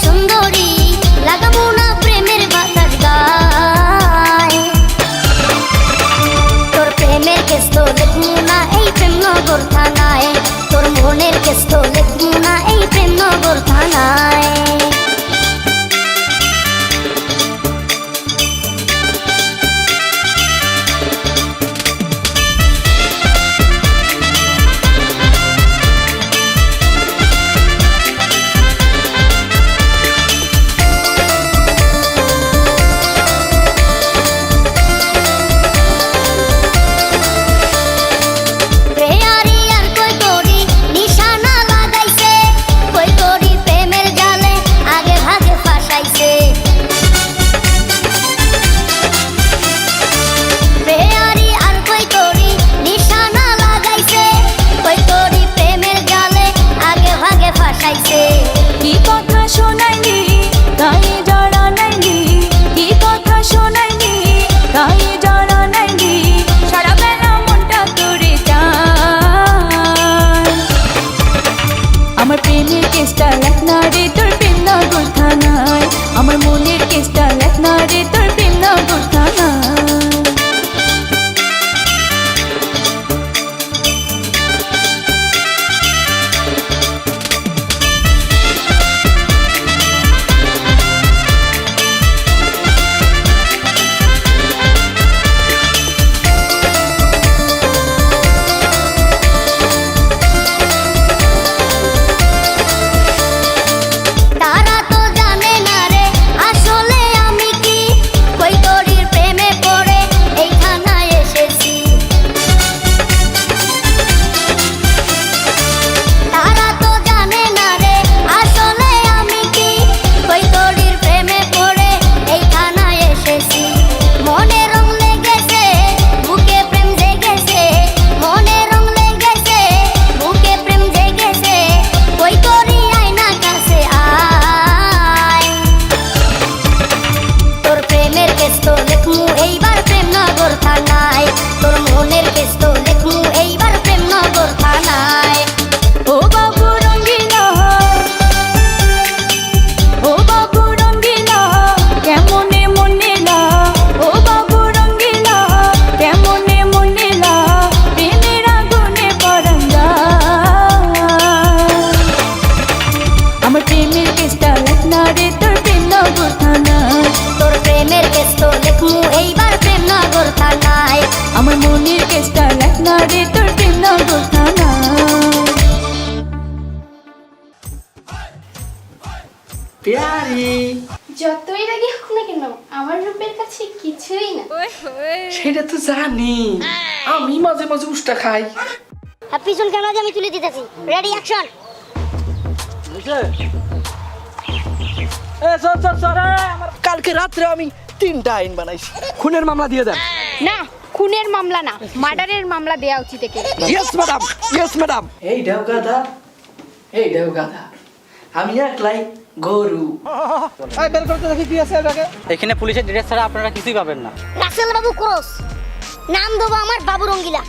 সুন্দরী লাগাবো না প্রেমের বাতাস গায় তোর প্রেমের কেস তো লিখবো না এই প্রেমনগর থানায় তোর মনের কেস তো লিখবো না এই প্রেমনগর থানায় কি কথা শোনাইনি তাই জানা নাইনি কি কথা শোনাইনি তাই জানা নাইনি সারা বেলা মনটা তোরে চায় আমার প্রেমের কেসটা লেখ না রে তোর প্রেমনগর থানায় আমার মনের কেসটা লেখ না রে তোর প্রেমনগর থানায় আমার মনের কেসটা লেখ না রে তোর প্রেমনগর থানায় প্যারি যতই রাগি হোক না কেন আমার রূপের কাছে কিছুই না সেটা তো জানি আমি মাঝে মাঝে উষ্টা খাই আর পিছন ক্যামেরা আমি তুলে দিতেছি রেডি অ্যাকশন কালকে রাত্রে আমি 3টা আইন বানাইছি খুনের মামলা দিয়ে দেন না খুনের মামলা না মার্ডারের মামলা দেয়া উচিত একে ইয়েস ম্যাডাম এই দেও গাধা আমি একলাই গরু বের করতে দেখি কি আছে এটাকে এখানে পুলিশের ডিটেলস ছাড়া আপনারা কিছুই পাবেন না রাসেল বাবু ক্রস নাম দেবো আমার বাবু রঙ্গিলা